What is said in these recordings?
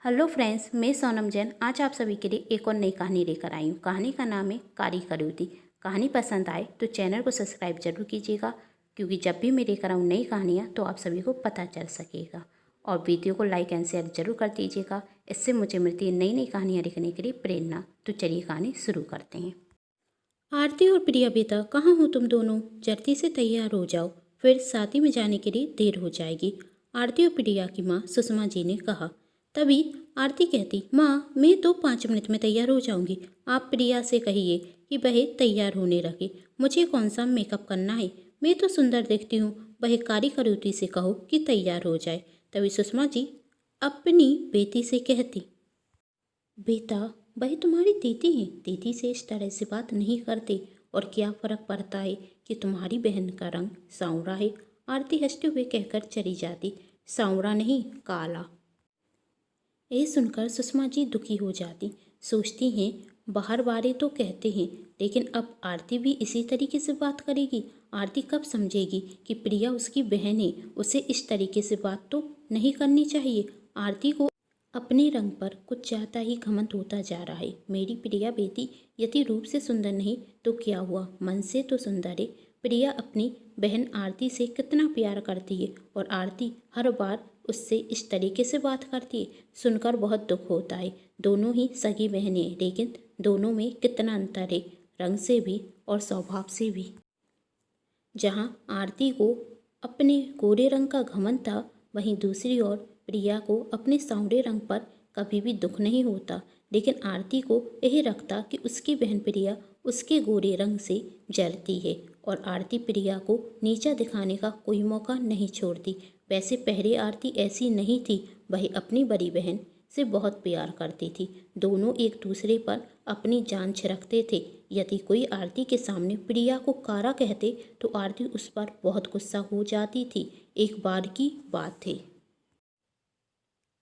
Hello friends, मैं सोनम जैन आज आप सभी के लिए एक और नई कहानी लेकर आई हूँ। कहानी का नाम है कारी करोती। कहानी पसंद आए तो चैनल को सब्सक्राइब जरूर कीजिएगा, क्योंकि जब भी मैं लेकर आऊँ नई कहानियाँ तो आप सभी को पता चल सकेगा। और वीडियो को लाइक एंड शेयर जरूर कर दीजिएगा, इससे मुझे मिलती है नई नई कहानियाँ लिखने के लिए प्रेरणा। तो चलिए कहानी शुरू करते हैं। आरती और प्रिया बेटा, कहाँ हो तुम दोनों? जल्दी से तैयार हो जाओ, फिर शादी में जाने के लिए देर हो जाएगी, आरती और प्रिया की माँ सुषमा जी ने कहा। तभी आरती कहती, माँ मैं तो 5 मिनट में तैयार हो जाऊंगी। आप प्रिया से कहिए कि वह तैयार होने लगे। मुझे कौन सा मेकअप करना है, मैं तो सुंदर दिखती हूँ। वह कारी करोती से कहो कि तैयार हो जाए। तभी सुषमा जी अपनी बेटी से कहती, बेटा वही तुम्हारी दीदी है, दीदी से इस तरह से बात नहीं करते। और क्या फ़र्क पड़ता है कि तुम्हारी बहन का रंग सांवरा है? आरती हंसते हुए कहकर चली जाती। सांवरा नहीं, काला। ये सुनकर सुषमा जी दुखी हो जाती। सोचती हैं बाहर वाले तो कहते हैं, लेकिन अब आरती भी इसी तरीके से बात करेगी। आरती कब समझेगी कि प्रिया उसकी बहन है, उसे इस तरीके से बात तो नहीं करनी चाहिए। आरती को अपने रंग पर कुछ ज़्यादा ही घमंड होता जा रहा है। मेरी प्रिया बेटी यदि रूप से सुंदर नहीं तो क्या हुआ, मन से तो सुंदर है। प्रिया अपनी बहन आरती से कितना प्यार करती है और आरती हर बार उससे इस तरीके से बात करती है। सुनकर बहुत दुख होता है। दोनों ही सगी बहनें हैं, लेकिन दोनों में कितना अंतर है, रंग से भी और स्वभाव से भी। जहाँ आरती को अपने गोरे रंग का घमंड था, वहीं दूसरी ओर प्रिया को अपने सांवरे रंग पर कभी भी दुख नहीं होता। लेकिन आरती को यह रखता कि उसकी बहन प्रिया उसके गोरे रंग से जलती है, और आरती प्रिया को नीचा दिखाने का कोई मौका नहीं छोड़ती। वैसे पहले आरती ऐसी नहीं थी, वह अपनी बड़ी बहन से बहुत प्यार करती थी। दोनों एक दूसरे पर अपनी जान छिड़कते थे। यदि कोई आरती के सामने प्रिया को कारा कहते तो आरती उस पर बहुत गुस्सा हो जाती थी। एक बार की बात थी,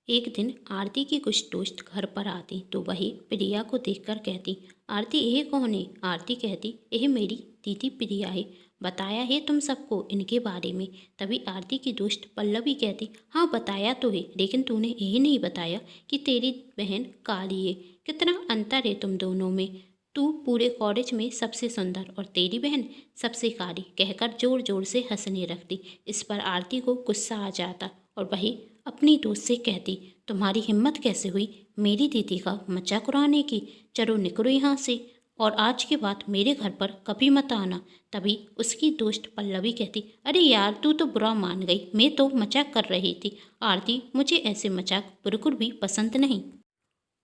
एक दिन आरती की कुछ दोस्त घर पर आती तो वही प्रिया को देखकर कहती, आरती यह कौन है? आरती कहती, यह मेरी दीदी प्रिया है, बताया है तुम सबको इनके बारे में। तभी आरती की दोस्त पल्लवी कहती, हाँ बताया तो है, लेकिन तूने यही नहीं बताया कि तेरी बहन काली है। कितना अंतर है तुम दोनों में। तू पूरे कॉलेज में सबसे सुंदर और तेरी बहन सबसे काली, कहकर जोर जोर से हंसने लगती। इस पर आरती को गुस्सा आ जाता और वही अपनी दोस्त से कहती, तुम्हारी हिम्मत कैसे हुई मेरी दीदी का मजाक उड़ाने की? चलो निकलो यहाँ से, और आज के बाद मेरे घर पर कभी मत आना। तभी उसकी दोस्त पल्लवी कहती, अरे यार तू तो बुरा मान गई, मैं तो मजाक कर रही थी। आरती, मुझे ऐसे मजाक बिल्कुल भी पसंद नहीं,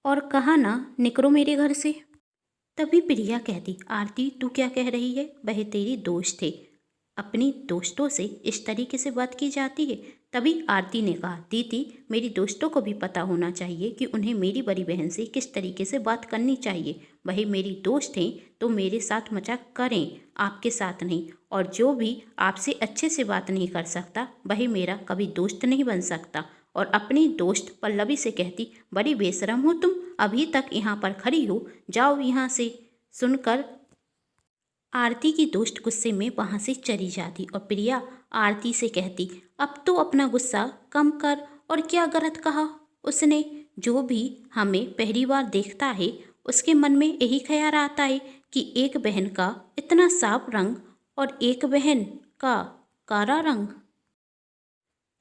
और कहा ना निकलो मेरे घर से। तभी प्रिया कहती, आरती तू क्या कह रही है? वह तेरी दोस्त थे, अपनी दोस्तों से इस तरीके से बात की जाती है? तभी आरती ने कहा, दीदी मेरी दोस्तों को भी पता होना चाहिए कि उन्हें मेरी बड़ी बहन से किस तरीके से बात करनी चाहिए। वही मेरी दोस्त हैं तो मेरे साथ मजाक करें, आपके साथ नहीं। और जो भी आपसे अच्छे से बात नहीं कर सकता वही मेरा कभी दोस्त नहीं बन सकता। और अपनी दोस्त पल्लवी से कहती, बड़ी बेशरम हो तुम, अभी तक यहाँ पर खड़ी हो, जाओ यहाँ से। सुनकर आरती की दोस्त गुस्से में वहाँ से चली जाती और प्रिया आरती से कहती, अब तो अपना गुस्सा कम कर। और क्या गलत कहा उसने? जो भी हमें पहली बार देखता है उसके मन में यही ख्याल आता है कि एक बहन का इतना साफ रंग और एक बहन का काला रंग,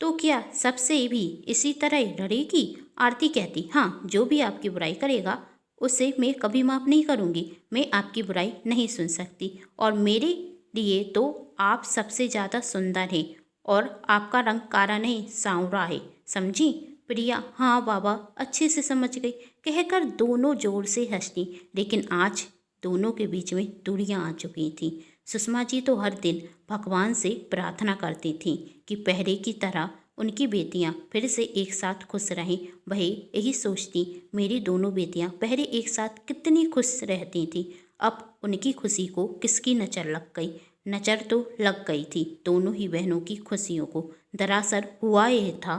तो क्या सबसे भी इसी तरह लड़ेगी? आरती कहती, हाँ जो भी आपकी बुराई करेगा उसे मैं कभी माफ़ नहीं करूँगी। मैं आपकी बुराई नहीं सुन सकती, और मेरे लिए तो आप सबसे ज़्यादा सुंदर हैं, और आपका रंग काला नहीं सांवरा है, समझी? प्रिया, हाँ बाबा अच्छे से समझ गई, कहकर दोनों जोर से हंसती। लेकिन आज दोनों के बीच में दूरियां आ चुकी थीं। सुषमा जी तो हर दिन भगवान से प्रार्थना करती थीं कि पहले की तरह उनकी बेटियां फिर से एक साथ खुश रहें। वह यही सोचती, मेरी दोनों बेटियां पहले एक साथ कितनी खुश रहती थीं, अब उनकी खुशी को किसकी नज़र लग गई? नज़र तो लग गई थी दोनों ही बहनों की खुशियों को। दरअसल हुआ यह था,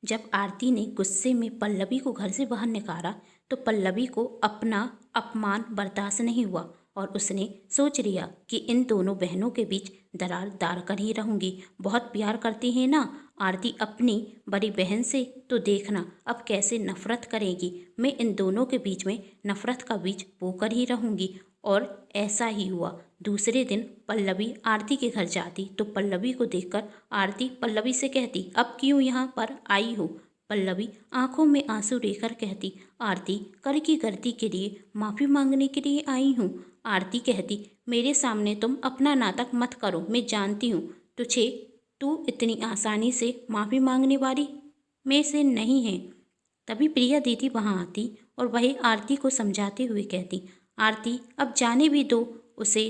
जब आरती ने गुस्से में पल्लवी को घर से बाहर निकाला तो पल्लवी को अपना अपमान बर्दाश्त नहीं हुआ, और उसने सोच लिया कि इन दोनों बहनों के बीच दरार डाल कर ही रहूँगी। बहुत प्यार करती हैं ना, आरती अपनी बड़ी बहन से तो देखना अब कैसे नफरत करेगी। मैं इन दोनों के बीच में नफरत का बीज बोकर ही रहूंगी। और ऐसा ही हुआ। दूसरे दिन पल्लवी आरती के घर जाती तो पल्लवी को देखकर आरती पल्लवी से कहती, अब क्यों यहाँ पर आई हो? पल्लवी आंखों में आंसू लेकर कहती, आरती कल की गलती के लिए माफ़ी मांगने के लिए आई हूँ। आरती कहती, मेरे सामने तुम अपना नाटक मत करो, मैं जानती हूँ तू इतनी आसानी से माफ़ी मांगने वाली में से नहीं है। तभी प्रिया दीदी वहाँ आती और वही आरती को समझाते हुए कहती, आरती अब जाने भी दो उसे,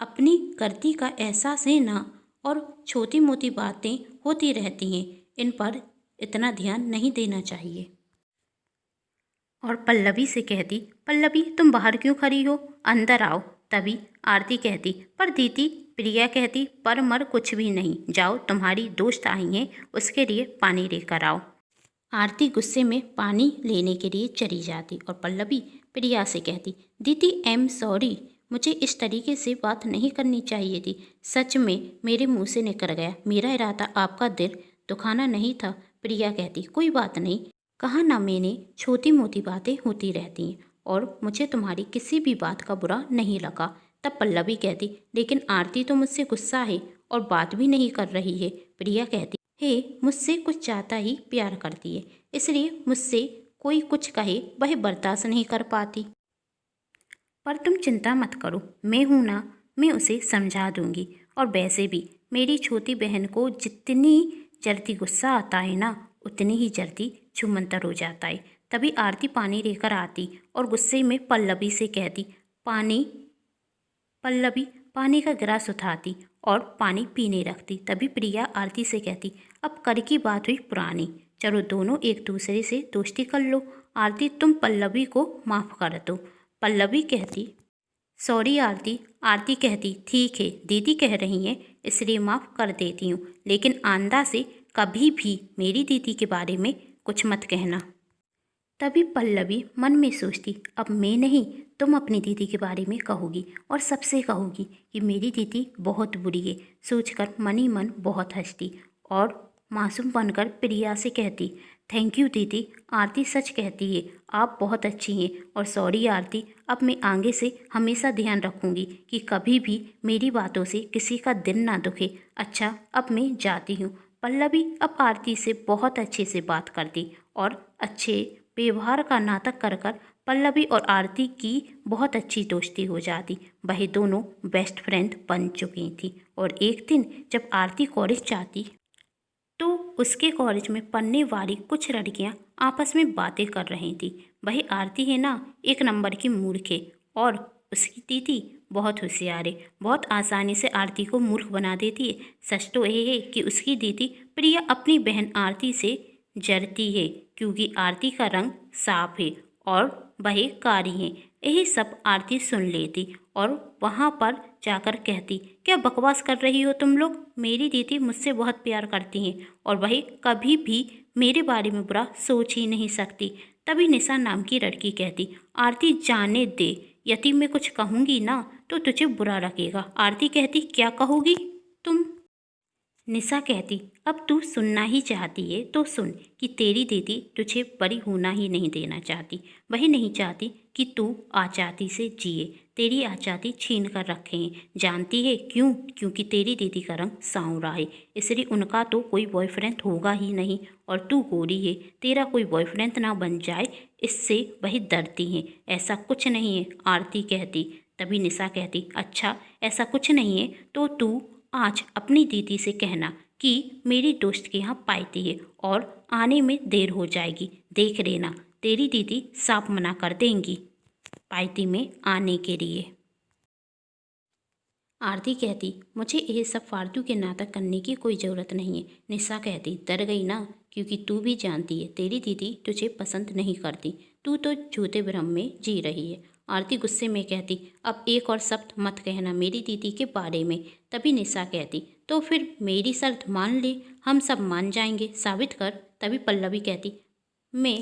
अपनी गलती का एहसास है ना, और छोटी मोटी बातें होती रहती हैं, इन पर इतना ध्यान नहीं देना चाहिए। और पल्लवी से कहती, पल्लवी तुम बाहर क्यों खड़ी हो, अंदर आओ। तभी आरती कहती, पर दीदी। प्रिया कहती, पर मर कुछ भी नहीं, जाओ तुम्हारी दोस्त आई हैं, उसके लिए पानी लेकर आओ। आरती गुस्से में पानी लेने के लिए चली जाती और पल्लवी प्रिया से कहती, दीदी आई एम सॉरी, मुझे इस तरीके से बात नहीं करनी चाहिए थी, सच में मेरे मुंह से निकल गया, मेरा इरादा आपका दिल दुखाना नहीं था। प्रिया कहती, कोई बात नहीं, कहा ना मैंने, छोटी मोटी बातें होती रहती हैं और मुझे तुम्हारी किसी भी बात का बुरा नहीं लगा। तब पल्लवी कहती, लेकिन आरती तो मुझसे गुस्सा है और बात भी नहीं कर रही है। प्रिया कहती, हे मुझसे कुछ ज़्यादा ही प्यार करती है, इसलिए मुझसे कोई कुछ कहे वह बर्दाश्त नहीं कर पाती। पर तुम चिंता मत करो, मैं हूँ ना, मैं उसे समझा दूंगी। और वैसे भी मेरी छोटी बहन को जितनी जल्दी गुस्सा आता है ना, उतनी ही जल्दी छूमंतर हो जाता है। तभी आरती पानी लेकर आती और गुस्से में पल्लवी से कहती, पल्लवी पानी का गिलास उठाती और पानी पीने रखती। तभी प्रिया आरती से कहती, अब कल की बात हुई पुरानी, चलो दोनों एक दूसरे से दोस्ती कर लो। आरती तुम पल्लवी को माफ़ कर दो। पल्लवी कहती, सॉरी आरती। आरती कहती, ठीक है, दीदी कह रही हैं इसलिए माफ़ कर देती हूँ, लेकिन आंदा से कभी भी मेरी दीदी के बारे में कुछ मत कहना। तभी पल्लवी मन में सोचती, अब मैं नहीं, तुम अपनी दीदी के बारे में कहोगी और सबसे कहोगी कि मेरी दीदी बहुत बुरी है। सोचकर मन ही मन बहुत हंसती और मासूम बनकर प्रिया से कहती, थैंक यू दीदी, आरती सच कहती है, आप बहुत अच्छी हैं। और सॉरी आरती, अब मैं आगे से हमेशा ध्यान रखूंगी कि कभी भी मेरी बातों से किसी का दिल ना दुखे। अच्छा अब मैं जाती हूँ। पल्लवी अब आरती से बहुत अच्छे से बात करती और अच्छे व्यवहार का नाटक कर कर पल्लवी और आरती की बहुत अच्छी दोस्ती हो जाती। वह दोनों बेस्ट फ्रेंड बन चुकी थी। और एक दिन जब आरती कॉलेज जाती तो उसके कॉलेज में पढ़ने वाली कुछ लड़कियां आपस में बातें कर रही थी। वही आरती है ना, एक नंबर की मूर्ख है और उसकी दीदी बहुत होशियार है, बहुत आसानी से आरती को मूर्ख बना देती है। सच तो यह है कि उसकी दीदी प्रिया अपनी बहन आरती से जलती है, क्योंकि आरती का रंग साफ है और वह कारी है। यही सब आरती सुन लेती और वहाँ पर जाकर कहती, क्या बकवास कर रही हो तुम लोग, मेरी दीदी मुझसे बहुत प्यार करती हैं और वह कभी भी मेरे बारे में बुरा सोच ही नहीं सकती। तभी निशा नाम की लड़की कहती, आरती जाने दे, यदि मैं कुछ कहूँगी ना तो तुझे बुरा लगेगा। आरती कहती, क्या कहोगी तुम? निशा कहती, अब तू सुनना ही चाहती है तो सुन कि तेरी दीदी तुझे बड़ी होना ही नहीं देना चाहती। वही नहीं चाहती कि तू आचाती से जिए, तेरी आचाती छीन कर रखे हैं। जानती है क्यों? क्योंकि तेरी दीदी का रंग सांवला है, इसलिए उनका तो कोई बॉयफ्रेंड होगा ही नहीं। और तू गोरी है, तेरा कोई बॉयफ्रेंड ना बन जाए, इससे वही डरती हैं। ऐसा कुछ नहीं है, आरती कहती। तभी निशा कहती, अच्छा ऐसा कुछ नहीं है तो तू आज अपनी दीदी से कहना कि मेरी दोस्त के यहाँ पार्टी है और आने में देर हो जाएगी, देख लेना तेरी दीदी साफ मना कर देंगी पार्टी में आने के लिए। आरती कहती, मुझे ये सब फालतू के नाटक करने की कोई ज़रूरत नहीं है। निशा कहती, डर गई ना, क्योंकि तू भी जानती है तेरी दीदी तुझे पसंद नहीं करती, तू तो झूठे भ्रम में जी रही है। आरती गुस्से में कहती, अब एक और शब्द मत कहना मेरी दीदी के बारे में। तभी निशा कहती, तो फिर मेरी शर्त मान ले, हम सब मान जाएंगे, साबित कर। तभी पल्लवी कहती, मैं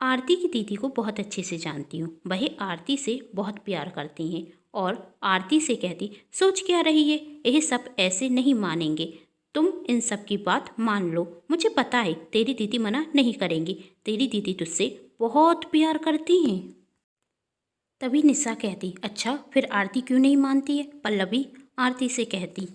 आरती की दीदी को बहुत अच्छे से जानती हूँ, वह आरती से बहुत प्यार करती हैं। और आरती से कहती, सोच क्या रही है, यह सब ऐसे नहीं मानेंगे, तुम इन सब की बात मान लो। मुझे पता है तेरी दीदी मना नहीं करेंगी, तेरी दीदी तुझसे बहुत प्यार करती हैं। तभी निशा कहती, अच्छा फिर आरती क्यों नहीं मानती है? पल्लवी आरती से कहती,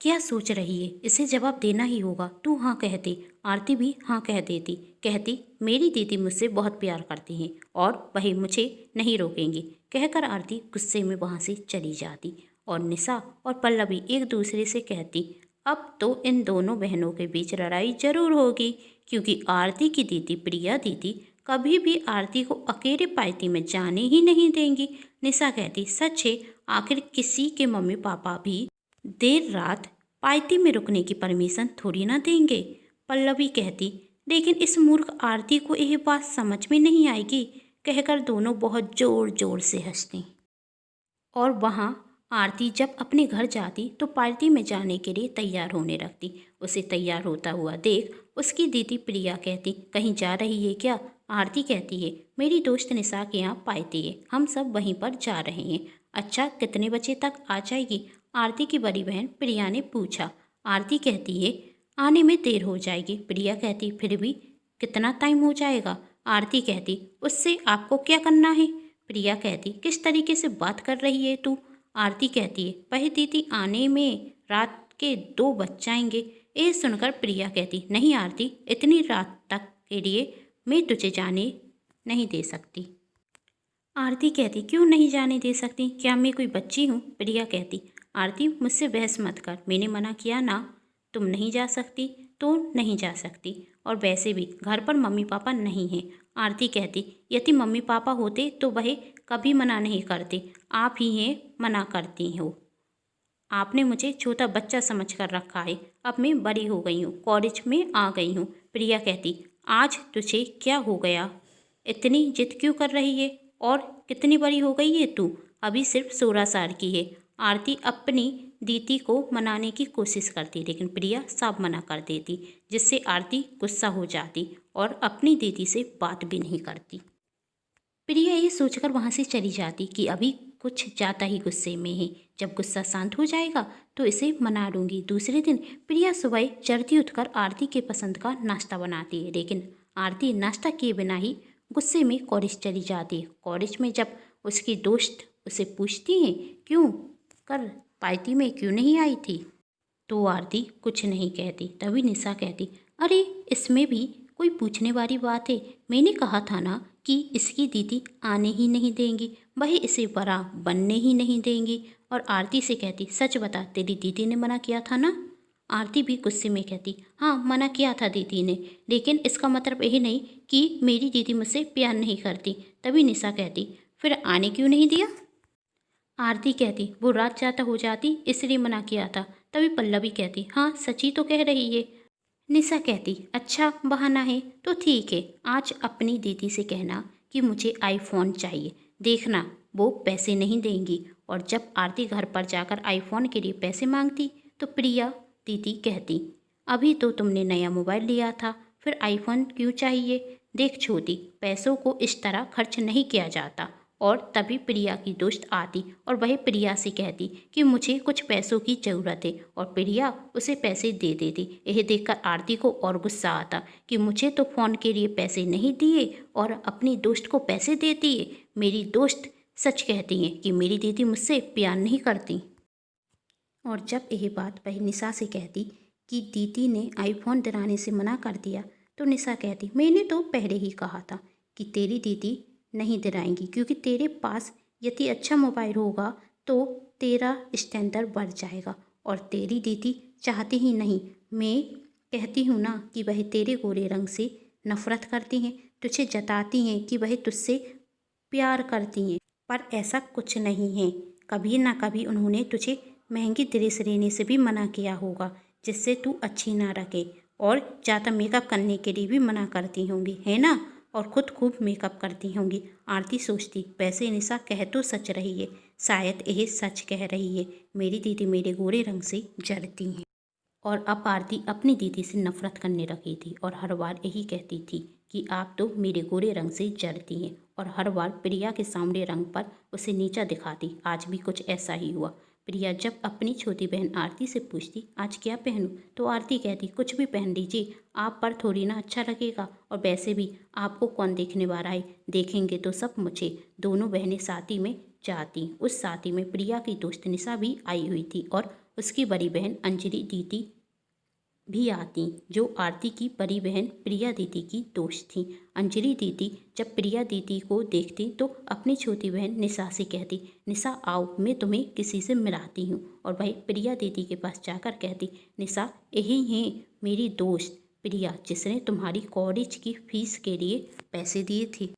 क्या सोच रही है, इसे जवाब देना ही होगा। तू हाँ कहती। आरती भी हाँ कह देती। कहती, मेरी दीदी मुझसे बहुत प्यार करती हैं और वही मुझे नहीं रोकेंगी। कहकर आरती गुस्से में वहाँ से चली जाती और निशा और पल्लवी एक दूसरे से कहती, अब तो इन दोनों बहनों के बीच लड़ाई जरूर होगी, क्योंकि आरती की दीदी प्रिया दीदी कभी भी आरती को अकेले पार्टी में जाने ही नहीं देंगी। निशा कहती, सच है, आखिर किसी के मम्मी पापा भी देर रात पार्टी में रुकने की परमिशन थोड़ी ना देंगे। पल्लवी कहती, लेकिन इस मूर्ख आरती को यह बात समझ में नहीं आएगी। कहकर दोनों बहुत जोर जोर से हंसती। और वहाँ आरती जब अपने घर जाती तो पार्टी में जाने के लिए तैयार होने लगती। उसे तैयार होता हुआ देख उसकी दीदी प्रिया कहती, कहीं जा रही है क्या? आरती कहती है, मेरी दोस्त निशा के यहाँ पार्टी है, हम सब वहीं पर जा रहे हैं। अच्छा, कितने बजे तक आ जाएगी? आरती की बड़ी बहन प्रिया ने पूछा। आरती कहती है, आने में देर हो जाएगी। प्रिया कहती, फिर भी कितना टाइम हो जाएगा? आरती कहती, उससे आपको क्या करना है? प्रिया कहती, किस तरीके से बात कर रही है तू? आरती कहती है, वही दीदी आने में रात के 2 बज जाएंगे। ये सुनकर प्रिया कहती, नहीं आरती, इतनी रात तक के लिए मैं तुझे जाने नहीं दे सकती। आरती कहती, क्यों नहीं जाने दे सकती? क्या मैं कोई बच्ची हूँ? प्रिया कहती, आरती मुझसे बहस मत कर, मैंने मना किया ना। तुम नहीं जा सकती तो नहीं जा सकती, और वैसे भी घर पर मम्मी पापा नहीं हैं। आरती कहती, यदि मम्मी पापा होते तो वह कभी मना नहीं करते, आप ही हैं मना करती हो। आपने मुझे छोटा बच्चा समझ कर रखा है, अब मैं बड़ी हो गई हूँ, कॉलेज में आ गई हूँ। प्रिया कहती, आज तुझे क्या हो गया? इतनी जिद क्यों कर रही है? और कितनी बड़ी हो गई है तू? अभी सिर्फ 16 साल की है। आरती अपनी दीदी को मनाने की कोशिश करती, लेकिन प्रिया साफ मना कर देती, जिससे आरती गुस्सा हो जाती और अपनी दीदी से बात भी नहीं करती। प्रिया ये सोचकर वहाँ से चली जाती कि अभी कुछ ज़्यादा ही गुस्से में है, जब गुस्सा शांत हो जाएगा तो इसे मना लूँगी। दूसरे दिन प्रिया सुबह जल्दी उठकर आरती के पसंद का नाश्ता बनाती है, लेकिन आरती नाश्ता किए बिना ही गुस्से में कॉलेज चली जाती है। कॉलेज में जब उसकी दोस्त उसे पूछती हैं, क्यों कर पार्टी में क्यों नहीं आई थी, तो आरती कुछ नहीं कहती। तभी निशा कहती, अरे इसमें भी कोई पूछने वाली बात है? मैंने कहा था ना कि इसकी दीदी आने ही नहीं देंगी, वही इसे बड़ा बनने ही नहीं देंगी। और आरती से कहती, सच बता, तेरी दीदी ने मना किया था ना? आरती भी गुस्से में कहती, हाँ मना किया था दीदी ने, लेकिन इसका मतलब यही नहीं कि मेरी दीदी मुझसे प्यार नहीं करती। तभी निशा कहती, फिर आने क्यों नहीं दिया? आरती कहती, वो रात ज़्यादा हो जाती इसलिए मना किया था। तभी पल्लवी कहती, हाँ सची तो कह रही है। निशा कहती, अच्छा बहाना है तो ठीक है, आज अपनी दीदी से कहना कि मुझे आईफोन चाहिए, देखना वो पैसे नहीं देंगी। और जब आरती घर पर जाकर आईफोन के लिए पैसे मांगती तो प्रिया दीदी कहती, अभी तो तुमने नया मोबाइल लिया था, फिर आईफोन क्यों चाहिए? देख छोटी, पैसों को इस तरह खर्च नहीं किया जाता। और तभी प्रिया की दोस्त आती और वह प्रिया से कहती कि मुझे कुछ पैसों की ज़रूरत है, और प्रिया उसे पैसे दे देती। यह देखकर आरती को और गुस्सा आता कि मुझे तो फ़ोन के लिए पैसे नहीं दिए और अपनी दोस्त को पैसे देती है। मेरी दोस्त सच कहती हैं कि मेरी दीदी मुझसे प्यार नहीं करती। और जब यह बात वह निशा से कहती कि दीदी ने आईफोन दिलाने से मना कर दिया, तो निशा कहती, मैंने तो पहले ही कहा था कि तेरी दीदी नहीं दिलाएंगी, क्योंकि तेरे पास यदि अच्छा मोबाइल होगा तो तेरा स्टैंडर्ड बढ़ जाएगा, और तेरी दीदी चाहती ही नहीं। मैं कहती हूँ ना कि वह तेरे गोरे रंग से नफरत करती हैं, तुझे जताती हैं कि वह तुझसे प्यार करती हैं, पर ऐसा कुछ नहीं है। कभी ना कभी उन्होंने तुझे महंगी ड्रेस लेने से भी मना किया होगा, जिससे तू अच्छी ना रखे, और ज़्यादा मेकअप करने के लिए भी मना करती होंगी, है ना? और ख़ुद खूब मेकअप करती होंगी। आरती सोचती, वैसे निशा कह तो सच रही है, शायद यह सच कह रही है, मेरी दीदी मेरे गोरे रंग से जलती हैं। और अब आरती अपनी दीदी से नफरत करने लगी थी और हर बार यही कहती थी कि आप तो मेरे गोरे रंग से जलती हैं, और हर बार प्रिया के सामने रंग पर उसे नीचा दिखाती। आज भी कुछ ऐसा ही हुआ। प्रिया जब अपनी छोटी बहन आरती से पूछती आज क्या पहनूं, तो आरती कहती कुछ भी पहन लीजिए, आप पर थोड़ी ना अच्छा लगेगा, और वैसे भी आपको कौन देखने वाला है, देखेंगे तो सब मुझे। दोनों बहनें शादी में जाती। उस शादी में प्रिया की दोस्त निशा भी आई हुई थी और उसकी बड़ी बहन अंजलि दीदी भी आती, जो आरती की बड़ी बहन प्रिया दीदी की दोस्त थी। अंजलि दीदी जब प्रिया दीदी को देखती तो अपनी छोटी बहन निशा से कहती निशा आओ, मैं तुम्हें किसी से मिलाती हूँ। और वही प्रिया दीदी के पास जाकर कहती निशा यही है मेरी दोस्त प्रिया, जिसने तुम्हारी कॉलेज की फीस के लिए पैसे दिए थे।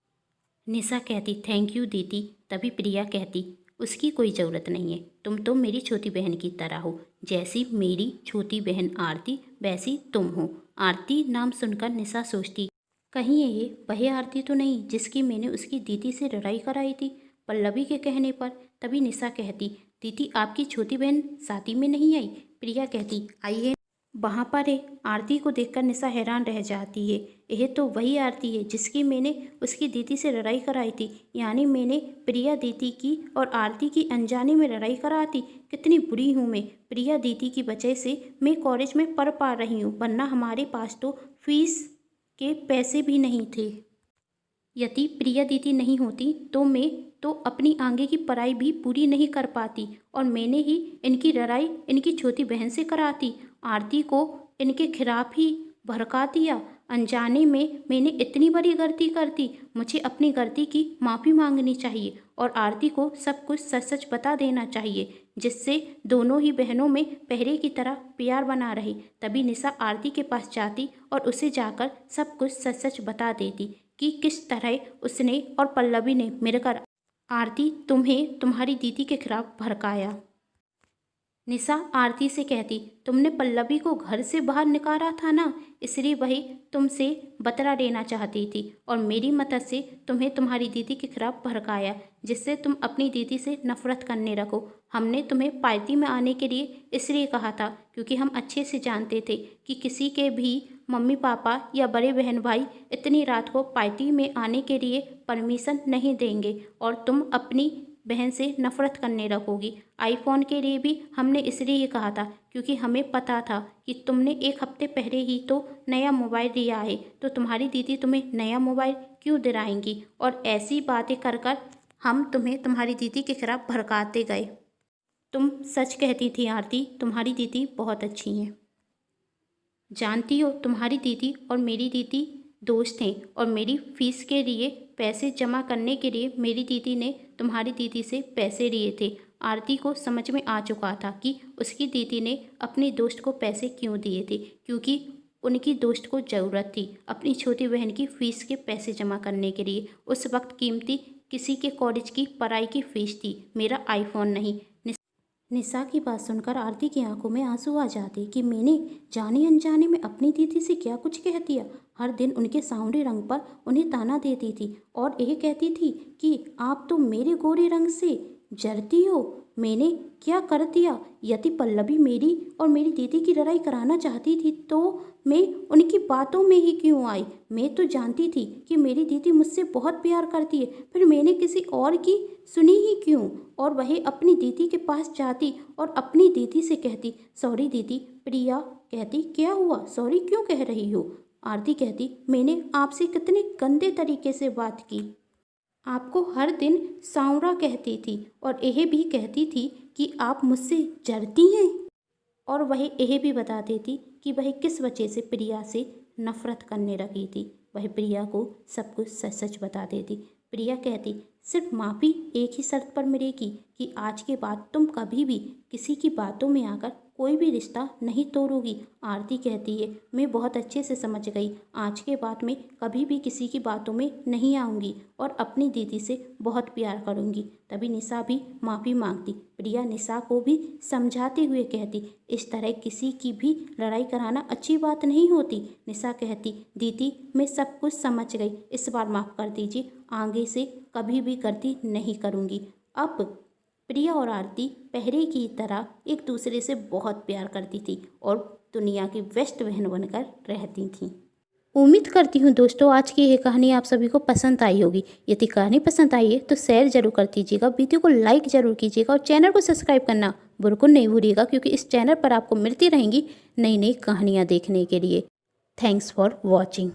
निशा कहती थैंक यू दीदी। तभी प्रिया कहती उसकी कोई ज़रूरत नहीं है, तुम तो मेरी छोटी बहन की तरह हो, जैसी मेरी छोटी बहन आरती वैसी तुम हो। आरती नाम सुनकर निशा सोचती कहीं ये वही आरती तो नहीं जिसकी मैंने उसकी दीदी से लड़ाई कराई थी पल्लवी के कहने पर। तभी निशा कहती दीदी आपकी छोटी बहन शादी में नहीं आई। प्रिया कहती आई है, वहाँ पर है। आरती को देखकर निशा हैरान रह जाती है, यह तो वही आरती है जिसकी मैंने उसकी दीदी से लड़ाई कराई थी। यानी मैंने प्रिया दीदी की और आरती की अनजाने में लड़ाई करा दी। कितनी बुरी हूँ मैं, प्रिया दीदी की वजह से मैं कॉलेज में पढ़ पा रही हूँ, वरना हमारे पास तो फीस के पैसे भी नहीं थे। यदि प्रिया दीदी नहीं होती तो मैं तो अपनी आगे की पढ़ाई भी पूरी नहीं कर पाती, और मैंने ही इनकी लड़ाई इनकी छोटी बहन से कराती। आरती को इनके खिलाफ ही भड़का दिया। अनजाने में मैंने इतनी बड़ी गलती कर दी, मुझे अपनी गलती की माफ़ी मांगनी चाहिए और आरती को सब कुछ सच सच बता देना चाहिए, जिससे दोनों ही बहनों में पहले की तरह प्यार बना रहे। तभी निशा आरती के पास जाती और उसे जाकर सब कुछ सच सच बता देती कि किस तरह उसने और पल्लवी ने मिलकर आरती तुम्हें तुम्हारी दीदी के खिलाफ भड़काया। निशा आरती से कहती तुमने पल्लवी को घर से बाहर निकाला था ना, इसलिए वही तुमसे बदला लेना चाहती थी और मेरी मदद से तुम्हें तुम्हारी दीदी के खिलाफ भड़काया, जिससे तुम अपनी दीदी से नफरत करने लगो। हमने तुम्हें पार्टी में आने के लिए इसलिए कहा था क्योंकि हम अच्छे से जानते थे कि किसी के भी मम्मी पापा या बड़े बहन भाई इतनी रात को पार्टी में आने के लिए परमिशन नहीं देंगे और तुम अपनी बहन से नफरत करने लगोगी। आईफोन के लिए भी हमने इसलिए ही कहा था क्योंकि हमें पता था कि तुमने एक हफ्ते पहले ही तो नया मोबाइल लिया है, तो तुम्हारी दीदी तुम्हें नया मोबाइल क्यों दिलाएंगी। और ऐसी बातें कर कर हम तुम्हें तुम्हारी दीदी के खिलाफ भड़काते गए। तुम सच कहती थी आरती, तुम्हारी दीदी बहुत अच्छी हैं। जानती हो तुम्हारी दीदी और मेरी दीदी दोस्त हैं और मेरी फ़ीस के लिए पैसे जमा करने के लिए मेरी दीदी ने तुम्हारी दीदी से पैसे लिए थे। आरती को समझ में आ चुका था कि उसकी दीदी ने अपनी दोस्त को पैसे क्यों दिए थे, क्योंकि उनकी दोस्त को ज़रूरत थी अपनी छोटी बहन की फ़ीस के पैसे जमा करने के लिए। उस वक्त कीमती किसी के कॉलेज की पढ़ाई की फ़ीस थी, मेरा आईफोन नहीं। निशा की बात सुनकर आरती की आंखों में आंसू आ जाते कि मैंने जाने अनजाने में अपनी दीदी से क्या कुछ कह दिया। हर दिन उनके सांवरे रंग पर उन्हें ताना देती थी और यह कहती थी कि आप तो मेरे गोरे रंग से जरती हो। मैंने क्या कर दिया? यदि पल्लवी मेरी और मेरी दीदी की लड़ाई कराना चाहती थी तो मैं उनकी बातों में ही क्यों आई? मैं तो जानती थी कि मेरी दीदी मुझसे बहुत प्यार करती है, फिर मैंने किसी और की सुनी ही क्यों? और वह अपनी दीदी के पास जाती और अपनी दीदी से कहती सॉरी दीदी। प्रिया कहती क्या हुआ, सॉरी क्यों कह रही हो? आरती कहती मैंने आपसे कितने गंदे तरीके से बात की, आपको हर दिन सांवरा कहती थी और यह भी कहती थी कि आप मुझसे जलती हैं, और वह यह भी बता देती कि वह किस वजह से प्रिया से नफरत करने लगी थी। वह प्रिया को सब कुछ सच सच बता देती। प्रिया कहती सिर्फ माफ़ी एक ही शर्त पर मिलेगी कि आज के बाद तुम कभी भी किसी की बातों में आकर कोई भी रिश्ता नहीं तोड़ोगी। आरती कहती है मैं बहुत अच्छे से समझ गई, आज के बाद मैं कभी भी किसी की बातों में नहीं आऊँगी और अपनी दीदी से बहुत प्यार करूँगी। तभी निशा भी माफ़ी मांगती। प्रिया निशा को भी समझाते हुए कहती इस तरह किसी की भी लड़ाई कराना अच्छी बात नहीं होती। निशा कहती दीदी मैं सब कुछ समझ गई, इस बार माफ़ कर दीजिए, आगे से कभी भी गलती नहीं करूँगी। अब प्रिया और आरती पहले की तरह एक दूसरे से बहुत प्यार करती थी और दुनिया की बेस्ट बहन बनकर रहती थीं। उम्मीद करती हूँ दोस्तों आज की ये कहानी आप सभी को पसंद आई होगी। यदि कहानी पसंद आई है तो शेयर जरूर कर दीजिएगा, वीडियो को लाइक जरूर कीजिएगा और चैनल को सब्सक्राइब करना बिल्कुल नहीं भूलिएगा, क्योंकि इस चैनल पर आपको मिलती रहेंगी नई नई कहानियाँ देखने के लिए। Thanks for watching.